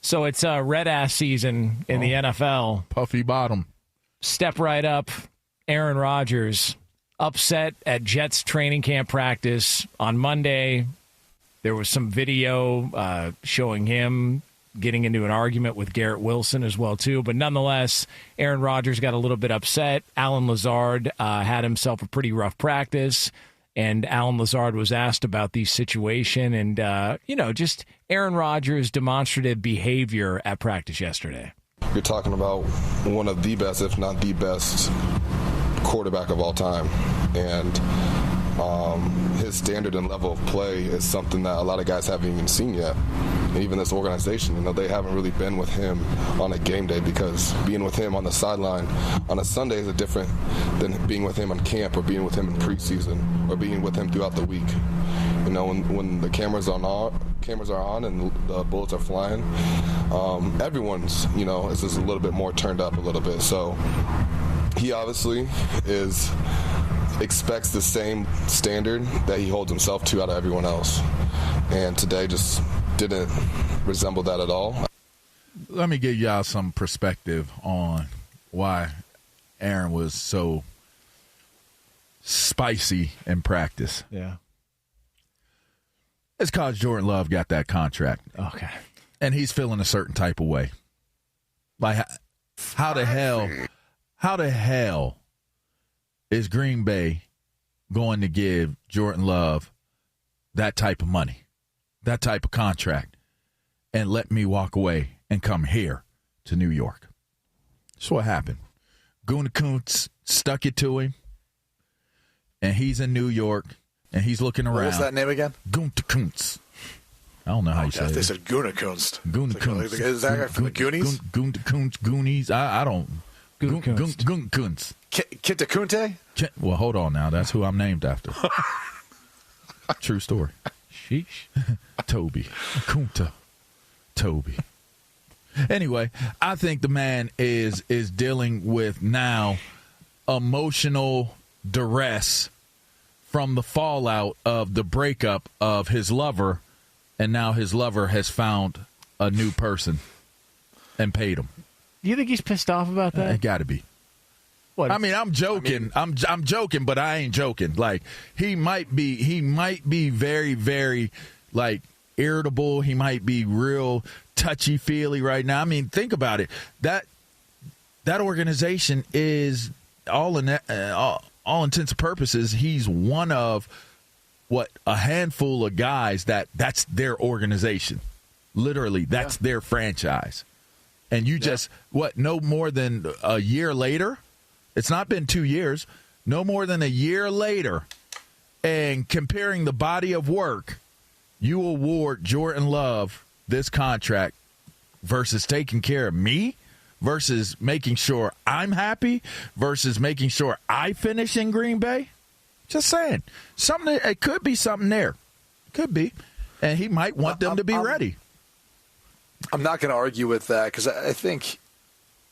So it's red ass season in the NFL. Puffy bottom. Step right up. Aaron Rodgers upset at Jets training camp practice on Monday. There was some video showing him getting into an argument with Garrett Wilson as well, too. But nonetheless, Aaron Rodgers got a little bit upset. Allen Lazard had himself a pretty rough practice. And Allen Lazard was asked about the situation and, just Aaron Rodgers' demonstrative behavior at practice yesterday. You're talking about one of the best, if not the best, quarterback of all time. And his standard and level of play is something that a lot of guys haven't even seen yet. And even this organization, they haven't really been with him on a game day, because being with him on the sideline on a Sunday is different than being with him on camp or being with him in preseason or being with him throughout the week. When the cameras are on and the bullets are flying, everyone's, is just a little bit more turned up a little bit. So he obviously expects the same standard that he holds himself to out of everyone else. And today just didn't resemble that at all. Let me give y'all some perspective on why Aaron was so spicy in practice. Yeah. It's because Jordan Love got that contract. Okay. And he's feeling a certain type of way. Like, how the hell is Green Bay going to give Jordan Love that type of money, that type of contract, and let me walk away and come here to New York? That's what happened. Gutekunst stuck it to him, and he's in New York, and he's looking around. What was that name again? Gutekunst. I don't know how you say it. They said Gutekunst. Gutekunst. Is that guy from the Goonies? Gutekunst, Goonies. I don't. Gutekunst. Kitakunte? Well, hold on now. That's who I'm named after. True story. Sheesh. Toby. Kunta. Toby. Anyway, I think the man is dealing with now emotional duress from the fallout of the breakup of his lover, and now his lover has found a new person and paid him. Do you think he's pissed off about that? It got to be. What? I mean, I'm joking. I'm joking, but I ain't joking. Like, he might be very, very, like, irritable. He might be real touchy-feely right now. I mean, think about it. That organization is all intents and purposes, he's one of a handful of guys that's their organization. Literally, that's their franchise. And you just, no more than a year later? It's not been 2 years. No more than a year later. And comparing the body of work, you award Jordan Love this contract versus taking care of me, versus making sure I'm happy, versus making sure I finish in Green Bay. Just saying. It could be something there. Could be. And he might want them to be ready. I'm not going to argue with that, because I think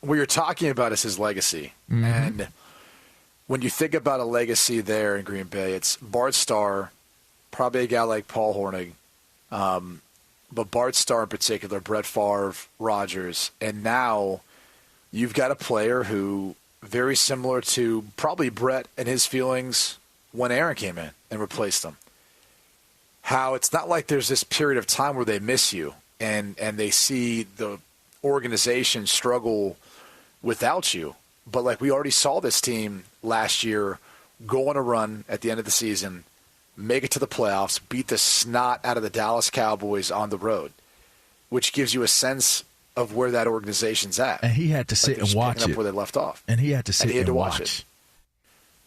what you're talking about is his legacy. Mm-hmm. And when you think about a legacy there in Green Bay, it's Bart Starr, probably a guy like Paul Hornung, but Bart Starr in particular, Brett Favre, Rodgers, and now you've got a player who, very similar to probably Brett and his feelings when Aaron came in and replaced him, how it's not like there's this period of time where they miss you and they see the organization struggle without you. But like we already saw this team last year go on a run at the end of the season, make it to the playoffs, beat the snot out of the Dallas Cowboys on the road, which gives you a sense of where that organization's at. And he had to sit and watch it. Up where they left off. And he had to sit and watch it.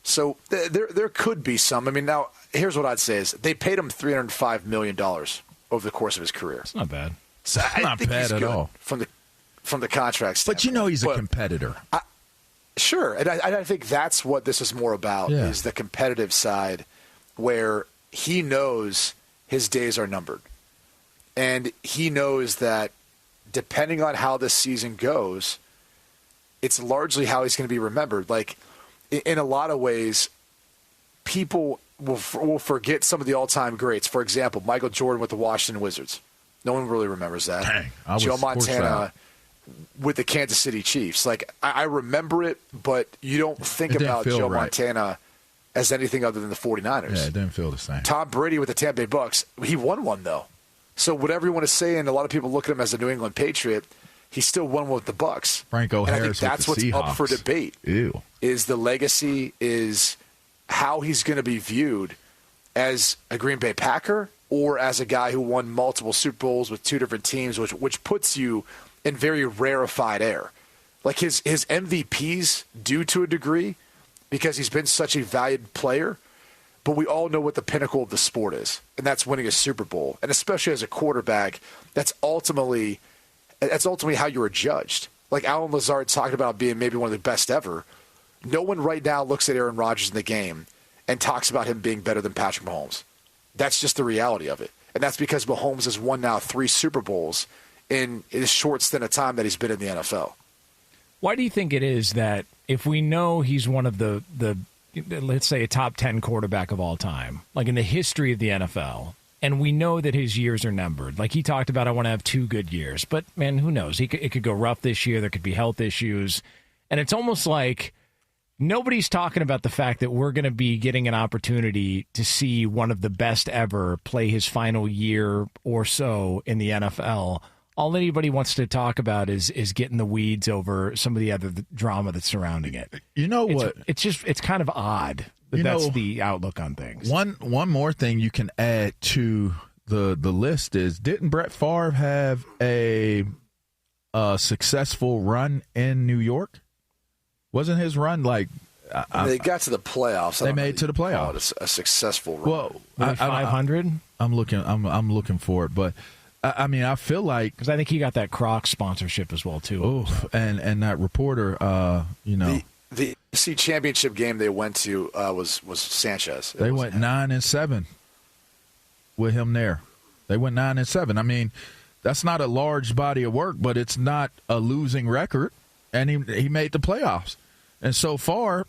So there could be some. I mean, now, here's what I'd say is they paid him $305 million over the course of his career. It's not bad. So not bad at all. From the contract standpoint. But he's a competitor. Sure. And I think that's what this is more about, is the competitive side, where he knows his days are numbered. And he knows that depending on how this season goes, it's largely how he's going to be remembered. Like, in a lot of ways, people will forget some of the all-time greats. For example, Michael Jordan with the Washington Wizards. No one really remembers that. Dang, I was Joe Montana courtside. with the Kansas City Chiefs. Like, I remember it, but you don't think It didn't about feel Joe right. Montana as anything other than the 49ers. Yeah, it didn't feel the same. Tom Brady with the Tampa Bay Bucks, he won one, though. So whatever you want to say, and a lot of people look at him as a New England Patriot, he still won one with the Bucks. Franco and I Harris think that's with the what's Seahawks. up for debate. Ew. Is the legacy, is how he's going to be viewed as a Green Bay Packer or as a guy who won multiple Super Bowls with two different teams, which puts you in very rarefied air. Like his MVPs do to a degree because he's been such a valued player, but we all know what the pinnacle of the sport is, and that's winning a Super Bowl. And especially as a quarterback, that's ultimately how you are judged. Like Alan Lazard talked about being maybe one of the best ever. No one right now looks at Aaron Rodgers in the game and talks about him being better than Patrick Mahomes. That's just the reality of it. And that's because Mahomes has won now 3 Super Bowls in his short stint of time that he's been in the NFL. Why do you think it is that if we know he's one of the let's say a top 10 quarterback of all time, like in the history of the NFL, and we know that his years are numbered. Like he talked about, I want to have 2 good years. But, man, who knows? It could go rough this year. There could be health issues. And it's almost like nobody's talking about the fact that we're going to be getting an opportunity to see one of the best ever play his final year or so in the NFL. All anybody wants to talk about is getting the weeds over some of the other drama that's surrounding it. You know what? It's kind of odd that that's the outlook on things. One more thing you can add to the list is, didn't Brett Favre have a successful run in New York? Wasn't his run like they got to the playoffs? They made it to the playoffs. A successful run. Well, 500. I'm looking for it, but I mean, I feel like because I think he got that Crocs sponsorship as well too. Oh, and that reporter, the NFC Championship game they went to was Sanchez. They went 9-7 with him there. They went 9-7. I mean, that's not a large body of work, but it's not a losing record, and he made the playoffs. And so far,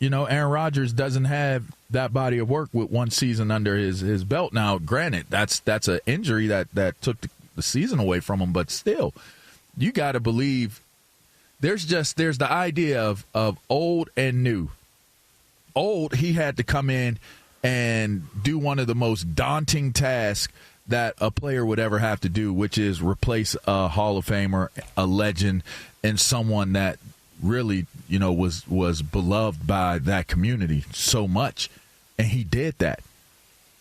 Aaron Rodgers doesn't have that body of work with one season under his belt. Now, granted, that's an injury that took the season away from him, but still, you got to believe there's the idea of old and new. Old, he had to come in and do one of the most daunting tasks that a player would ever have to do, which is replace a Hall of Famer, a legend, and someone that really, was beloved by that community so much, and he did that,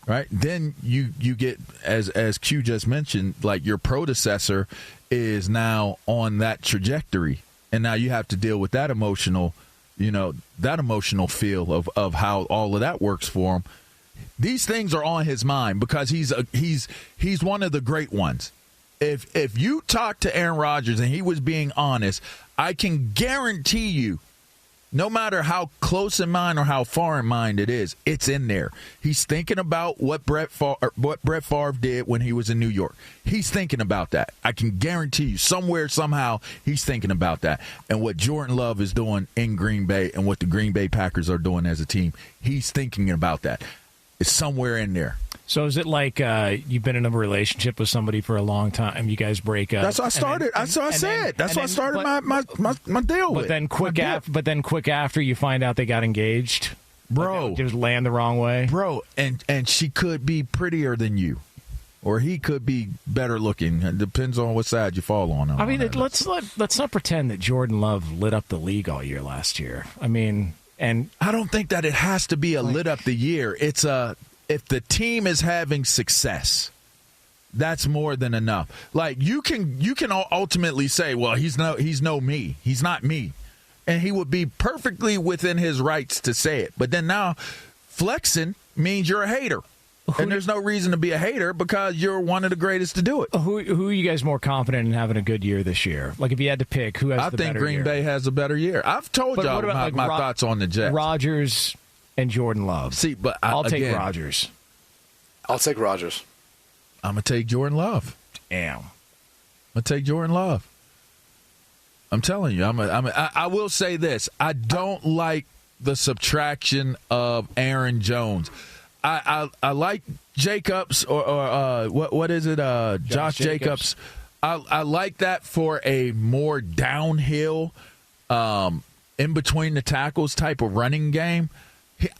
right? Then you get, as Q just mentioned, like your predecessor is now on that trajectory, and now you have to deal with that emotional feel of how all of that works for him. These things are on his mind because he's one of the great ones. If you talk to Aaron Rodgers and he was being honest, I can guarantee you, no matter how close in mind or how far in mind it is, it's in there. He's thinking about what Brett Favre did when he was in New York. He's thinking about that. I can guarantee you, somewhere, somehow, he's thinking about that. And what Jordan Love is doing in Green Bay and what the Green Bay Packers are doing as a team, he's thinking about that. It's somewhere in there. So is it like you've been in a relationship with somebody for a long time, you guys break up? That's what I started. That's what I said. That's what I started my deal with. But then quick after you find out they got engaged, bro, like, just land the wrong way, bro. And she could be prettier than you, or he could be better looking. It depends on what side you fall on. I mean, let's not pretend that Jordan Love lit up the league all year last year. I mean, and I don't think that it has to be a lit up the year. It's if the team is having success, that's more than enough. Like you can ultimately say, well, he's no me. He's not me. And he would be perfectly within his rights to say it. But then now flexing means you're a hater. And there's no reason to be a hater because you're one of the greatest to do it. Who are you guys more confident in having a good year this year? Like if you had to pick, who has the better year? I think Green Bay has a better year. I've told y'all my thoughts on the Jets. Rodgers and Jordan Love. See, but I'll take Rodgers. I'll take Rodgers. I'm going to take Jordan Love. Damn. I'm going to take Jordan Love. I'm telling you. I will say this. I don't like the subtraction of Aaron Jones. I like Jacobs or what is it? Josh Jacobs. I like that for a more downhill, in between the tackles type of running game.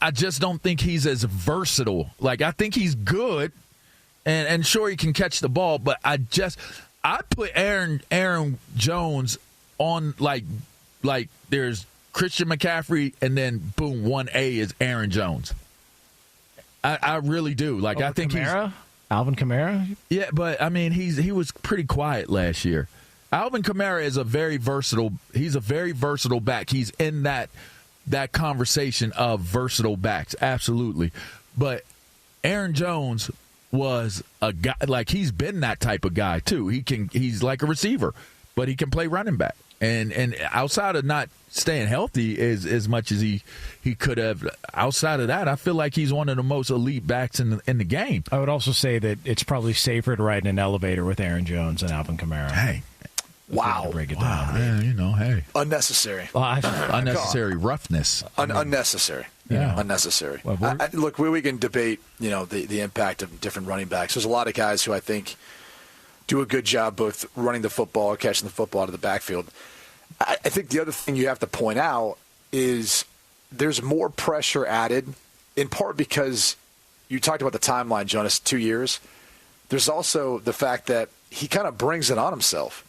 I just don't think he's as versatile. Like, I think he's good, and sure he can catch the ball, but I put Aaron Jones on like there's Christian McCaffrey, and then boom, 1A is Aaron Jones. I really do. Like, I think Kamara? Alvin Kamara? Yeah, but I mean, he was pretty quiet last year. Alvin Kamara is a very versatile back. He's in that conversation of versatile backs, absolutely. But Aaron Jones was a guy, like, he's been that type of guy too. He's like a receiver, but he can play running back. And outside of not staying healthy as much as he could have, outside of that, I feel like he's one of the most elite backs in the game. I would also say that it's probably safer to ride in an elevator with Aaron Jones than Alvin Kamara. Hey. Wow. Break it down. Man, hey. Unnecessary. Unnecessary roughness. Unnecessary. Yeah. Unnecessary. Well, look, we can debate, the impact of different running backs. There's a lot of guys who I think do a good job both running the football, catching the football out of the backfield. I think the other thing you have to point out is there's more pressure added, in part because you talked about the timeline, Jonas, 2 years. There's also the fact that he kind of brings it on himself.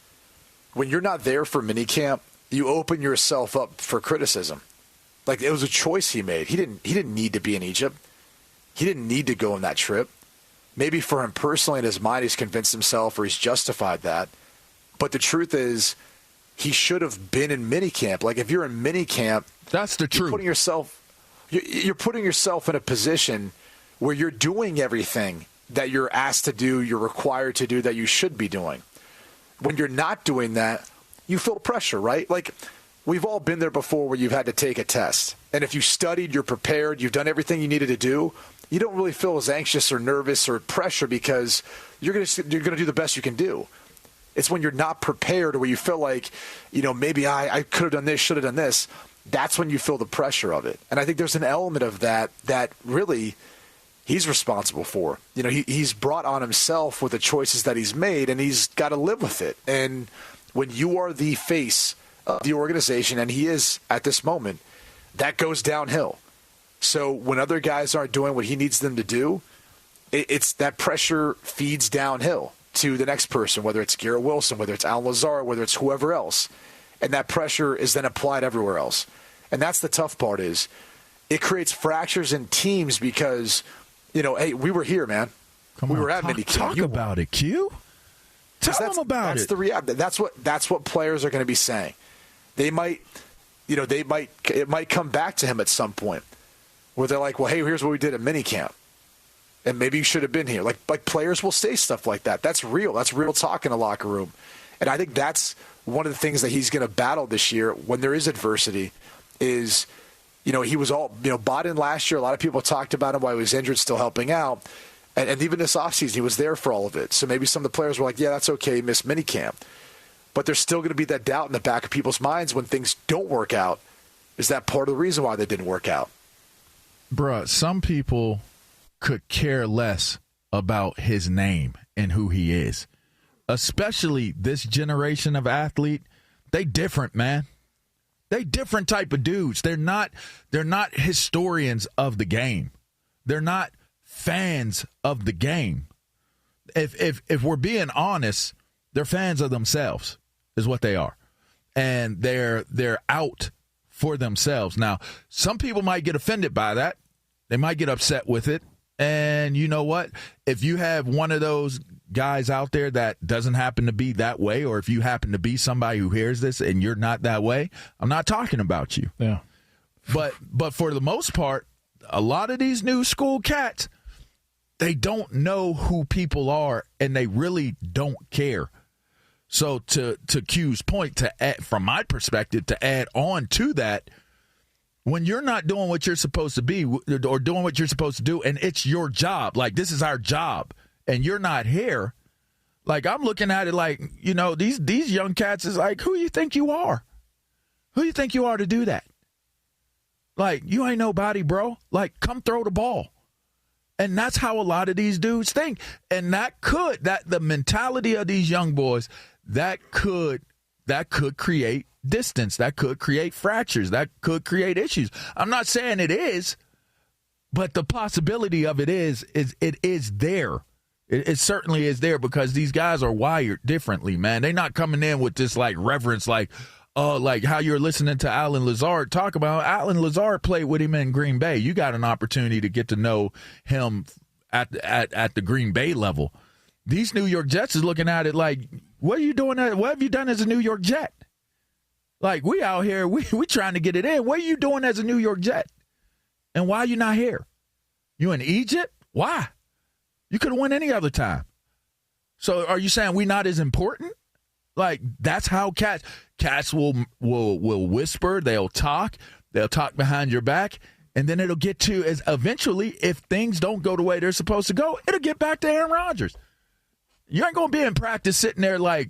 When you're not there for minicamp, you open yourself up for criticism. Like, it was a choice he made. He didn't need to be in Egypt. He didn't need to go on that trip. Maybe for him personally in his mind, he's convinced himself or he's justified that. But the truth is, he should have been in minicamp. Like, if you're in minicamp, that's the truth. You're putting yourself in a position where you're doing everything that you're asked to do, you're required to do, that you should be doing. When you're not doing that, you feel pressure, right? Like, we've all been there before where you've had to take a test. And if you studied, you're prepared, you've done everything you needed to do, you don't really feel as anxious or nervous or pressure because you're going to do the best you can do. It's when you're not prepared or where you feel like, maybe I could have done this, should have done this. That's when you feel the pressure of it. And I think there's an element of that really he's responsible for. He's brought on himself with the choices that he's made, and he's got to live with it. And when you are the face of the organization, and he is at this moment, that goes downhill. So when other guys aren't doing what he needs them to do, it's that pressure feeds downhill to the next person, whether it's Garrett Wilson, whether it's Al Lazar, whether it's whoever else. And that pressure is then applied everywhere else. And that's the tough part, is it creates fractures in teams because, hey, we were here, man. We were at minicamp. Talk about it, Q. Tell them about it. That's the reality. That's what players are going to be saying. It might come back to him at some point where they're like, well, hey, here's what we did at minicamp. And maybe you should have been here. Like players will say stuff like that. That's real. That's real talk in a locker room. And I think that's one of the things that he's going to battle this year when there is adversity is, he was all, bought in last year. A lot of people talked about him while he was injured, still helping out. And even this offseason, he was there for all of it. So maybe some of the players were like, yeah, that's okay, he missed minicamp. But there's still going to be that doubt in the back of people's minds when things don't work out. Is that part of the reason why they didn't work out? Bruh, some people could care less about his name and who he is. Especially this generation of athlete. They different, man. They different type of dudes. They're not historians of the game. They're not fans of the game. If we're being honest, they're fans of themselves is what they are. And they're out for themselves. Now, some people might get offended by that. They might get upset with it. And you know what? If you have one of those guys out there that doesn't happen to be that way, or if you happen to be somebody who hears this and you're not that way, I'm not talking about you. Yeah. But for the most part, a lot of these new school cats, they don't know who people are, and they really don't care. So to Q's point, from my perspective, to add on to that, when you're not doing what you're supposed to be or doing what you're supposed to do, and it's your job, like this is our job, and you're not here, like I'm looking at it like, these young cats is like, who you think you are? Who you think you are to do that? Like, you ain't nobody, bro. Like, come throw the ball. And that's how a lot of these dudes think. And the mentality of these young boys, that could create distance. That could create fractures. That could create issues. I'm not saying it is, but the possibility of it is there. It certainly is there because these guys are wired differently, man. They're not coming in with this like reverence, like how you're listening to Allen Lazard talk about. Allen Lazard played with him in Green Bay. You got an opportunity to get to know him at the Green Bay level. These New York Jets is looking at it like, what are you doing? What have you done as a New York Jet? Like, we out here, we trying to get it in. What are you doing as a New York Jet? And why are you not here? You in Egypt? Why? You could have won any other time. So are you saying we not as important? Like, that's how cats will whisper. They'll talk behind your back, and then it'll get to, as eventually, if things don't go the way they're supposed to go, it'll get back to Aaron Rodgers. You ain't going to be in practice sitting there like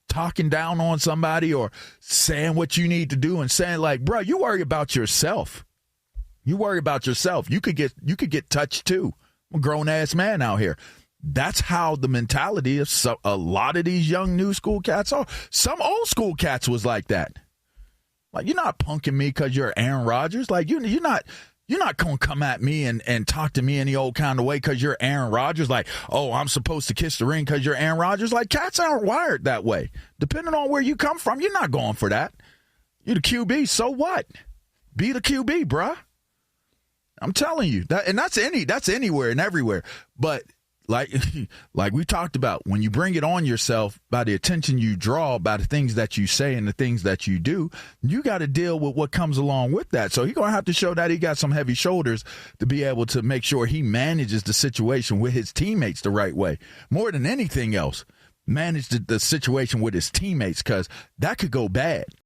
talking down on somebody or saying what you need to do and saying like, bro, you worry about yourself. You worry about yourself. You could get touched too. I'm a grown-ass man out here. That's how the mentality of a lot of these young new school cats are. Some old school cats was like that. Like, you're not punking me because you're Aaron Rodgers. Like, you're not going to come at me and talk to me any old kind of way because you're Aaron Rodgers. Like, oh, I'm supposed to kiss the ring because you're Aaron Rodgers. Like, cats aren't wired that way. Depending on where you come from, you're not going for that. You're the QB, so what? Be the QB, bruh. I'm telling you. That's anywhere and everywhere. But like we talked about, when you bring it on yourself by the attention you draw, by the things that you say and the things that you do, you got to deal with what comes along with that. So he's going to have to show that he got some heavy shoulders to be able to make sure he manages the situation with his teammates the right way. More than anything else, manage the situation with his teammates, because that could go bad.